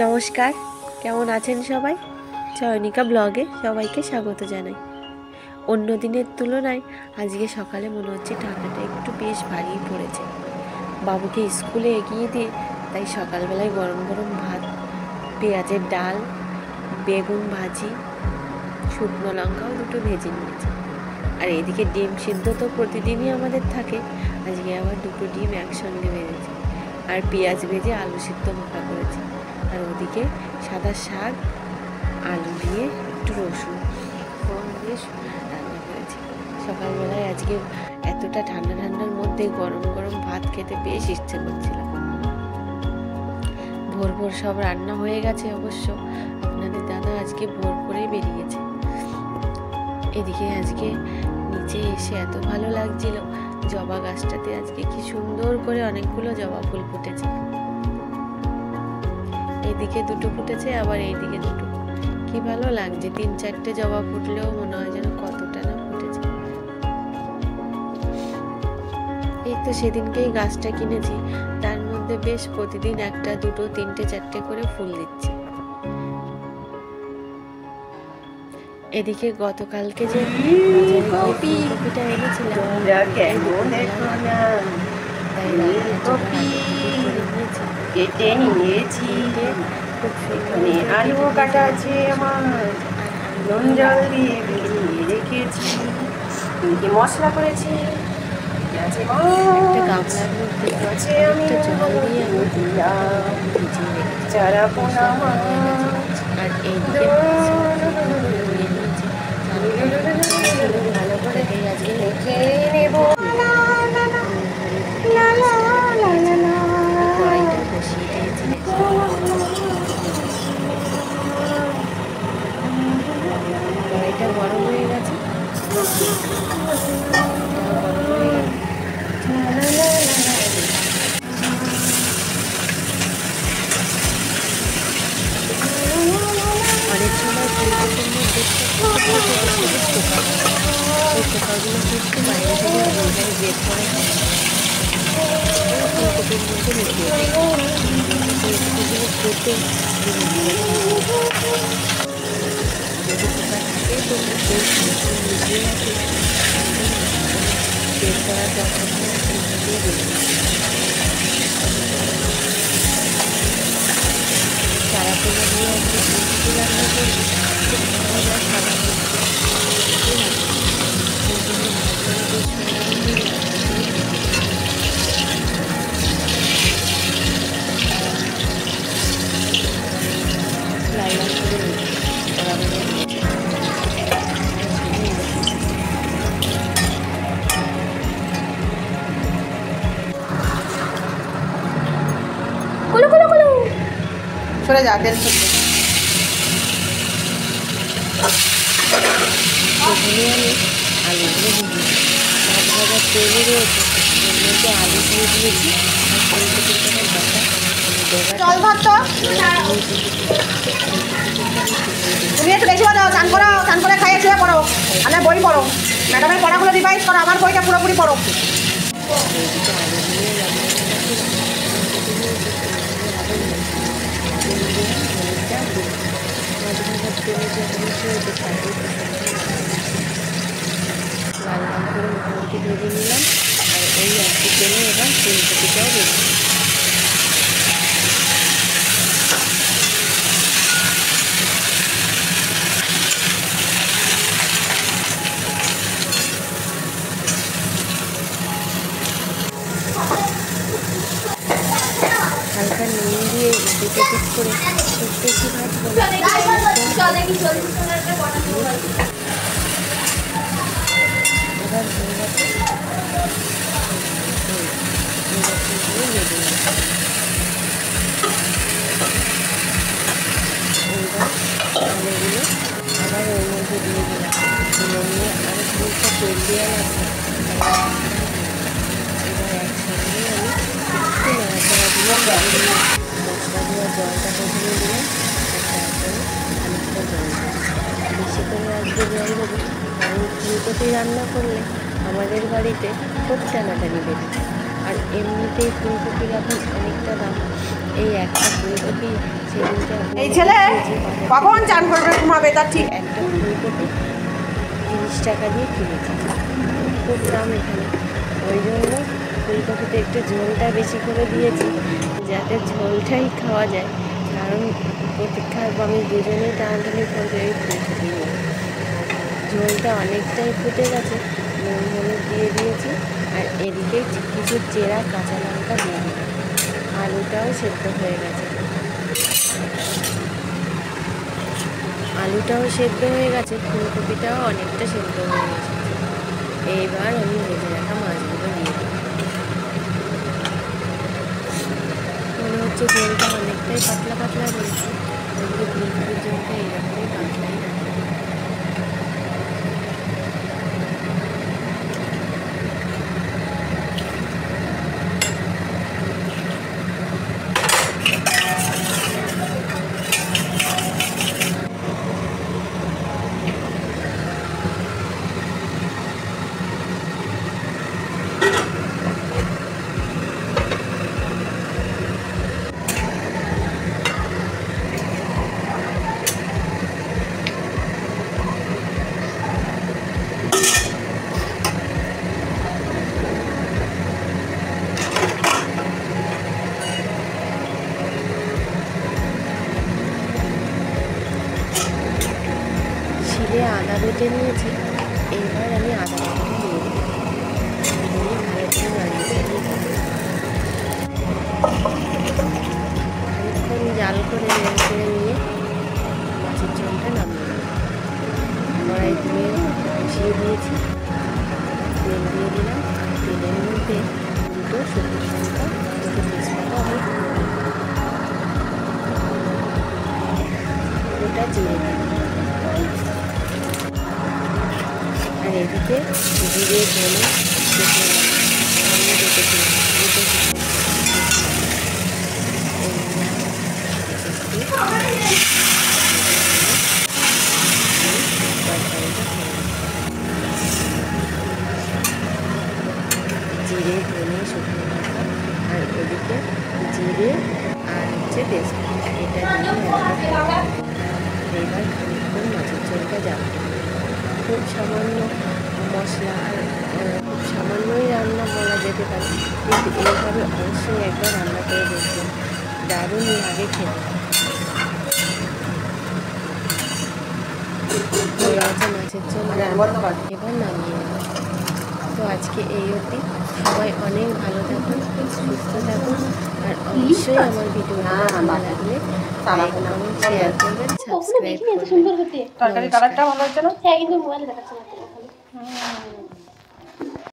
নমস্কার, কেমন আছেন সবাই? চয়নিকা ব্লগে সবাইকে স্বাগত জানাই। অন্য দিনের তুলনায় আজকে সকালে মনে হচ্ছে ঠান্ডাটা একটু বেশ ভারী পড়েছে। বাবুকে স্কুলে এগিয়ে দিয়ে তাই সকালবেলায় গরম গরম ভাত, পেঁয়াজের ডাল, বেগুন ভাজি, শুকনো লঙ্কাও দুটো ভেজে নিয়েছি। আর এদিকে ডিম সিদ্ধ তো প্রতিদিনই আমাদের থাকে, আজকে আবার দুটো ডিম একসঙ্গে ভেজেছি। আর পেঁয়াজ ভেজে আলু সিদ্ধ মাখা করেছি। আর ওদিকে সাদা শাক, আলু দিয়ে একটু রসুন ফোড়ন দিয়ে রান্না করেছি। সকালবেলায় আজকে এতটা ঠান্ডার মধ্যে গরম গরম ভাত খেতে বেশ ইচ্ছে করছিল। ভোর ভোর সব রান্না হয়ে গেছে অবশ্য। আপনাদের দাদা আজকে ভোর করেই বেরিয়েছে। এদিকে আজকে নিচে এসে এত ভালো লাগছিল, জবা গাছটাতে আজকে কি সুন্দর করে অনেকগুলো জবা ফুল ফুটেছে। এদিকে দুটো ফুটেছে, আবার এইদিকে দুটো। কি ভালো লাগছে, 3-4টে জবা ফুটলেও মনে হয় যেন কতটা না ফুটেছে। এই তো সেদিনকেই গাছটা কিনেছি, তার মধ্যে বেশ প্রতিদিন 1, 2, 3, 4টে করে ফুল দিচ্ছে। এদিকে গতকালকে যে ফুলকপিটা এনেছিলাম, কেটে নিয়েছি, এখানে আলু কাটা আছে, আমার নুন জল দিয়ে ভিজিয়ে রেখেছি, মশলা করেছি, আছে আমি চারা পোনা আর এইদিকে ভালো করে আজকে রেখে নেব। কড়াইটা বসিয়ে দিয়েছি। কড়াইটা গরম হয়ে গেছে, অনেক সময় ফুলকপির মধ্যে ওই পোকাগুলো কিন্তু বাইরে থেকে ওইখানে বের করে ফুলকপির মধ্যে মিশিয়ে দেয়। ফুলকপিগুলো কেটে যদি পোকা থাকে তো মিশিয়ে রাখে, বের করার দরকার দিয়ে দেবে। চারা পোনা দিয়ে আজকে ফুলকপি রান্না করবো, খুব মজা সাদা সরে যা, তেল ছুটবে। সেখানে আমি আলুগুলো ভেজেছি, মাছ ভাজার তেলই রয়েছে, এর মধ্যে আলু দিয়ে দিয়েছি আর ফুলকপির জল তুমি একটু বেশি পড়ো, চান করো, চান করে খাইয়ে শুয়ে পড়ো, আমার বই পড়ো, ম্যাডামের পড়াগুলো রিভাইজ করো, আমার বইটা পুরোপুরি পড়ো। লাল লাল করে মোটামুটি ভেজে নিলাম। আর ওই একটু তেলে এবার ফুলকপিটাও ভেজে হালকা নুন দিয়ে দুটো পিস করে একটু ভাজবো। এবার হয়ে গেছে, আলুগুলো আবার ওর মধ্যে দিয়ে দিলাম, তুলে নিয়ে আরও খানিকটা তেল দেওয়া লাগবে। এবার একসঙ্গে আমি একটু নাড়াচাড়া দিয়ে মশলা দেওয়া জলটা প্রথমে দিলাম, আর তারপরে খানিকটা জল বেশি করে আজকে জল দেবো, কারণ ফুলকপি রান্না করলে আমাদের বাড়িতে খুব টানাটানি বেড়ে যায়। আর এমনিতেই ফুলকপির এখন অনেকটা দাম, এই একটা ফুলকপি সেদিনকে এই ছেলে কখন চান করবে ঘুমাবে তার ঠিক একটা ফুলকপি 30 টাকা দিয়ে কিনেছি, খুব দাম এখানে। ওই জন্য ফুলকপিতে একটু ঝোলটা বেশি করে দিয়েছি যাতে ঝোলটাই খাওয়া যায়, কারণ প্রতীক্ষা আমি দুজনেই টানাটানি করবে এই ফুলকপি নিয়ে। ঝোলটা অনেকটাই ফুটে গেছে, নুন হলুদ দিয়ে দিয়েছি, আর এদিকে কিছু চেরা কাঁচা লঙ্কা দিয়ে দিই। আলুটাও সেদ্ধ হয়ে গেছে, আলুটাও সেদ্ধ হয়ে গেছে, ফুলকপিটাও অনেকটা সেদ্ধ হয়ে গেছে। এইবার আমি ভেজে রাখা মাছগুলো দিয়ে দিই। মনে হচ্ছে ঝোলটা অনেকটাই পাতলা পাতলা রয়েছে, ওইগুলো ফুলকপির ঝোলটা এইরকমই পাতলাই রাখবে। শিলে আদা বেটে নিয়েছি, এবার আমি আদা বাটাটা দিয়ে দিই, দিয়ে ভালো করে নাড়িয়ে খানিকক্ষণ জাল করে নেড়ে চেড়ে নিয়ে মাছের ঝোলটা নামিয়ে দিই। কড়াই ধুয়ে বসিয়ে দিয়েছি, তেল দিয়ে দিলাম, তেলের মধ্যে দুটো শুকনো লঙ্কা, দুটো তেজপাতা আমি গোটা জিরে দিই, আর এদিকে জিরে ধনে জিরে ধনে শুকনো লঙ্কা, আর ওদিকে জিরে আর হচ্ছে তেজপাতা, এটা দিয়ে এবার খানিকক্ষণ মাছের ঝোলটা যাবে। খুব সামান্য মশলা আর খুব সামান্যই রান্না বলা যেতে পারে, কিন্তু এইভাবে অবশ্যই একবার রান্না করে দেখবেন, দারুণ লাগে খেতে। হয়ে গেছে মাছের ঝোল, এবার নামিয়ে নেব। তো আজকে এই অবধি, সবাই অনেক ভালো থাকুন, সুস্থ থাকুন, আর অবশ্যই আমার ভিডিও ভালো লাগলে লাইক কমেন্ট শেয়ার করবেন, সাবস্ক্রাইব করবেন। তরকারি কালারটা ভালো হচ্ছে না? হ্যাঁ, কিন্তু মোবাইলে দেখাচ্ছে না।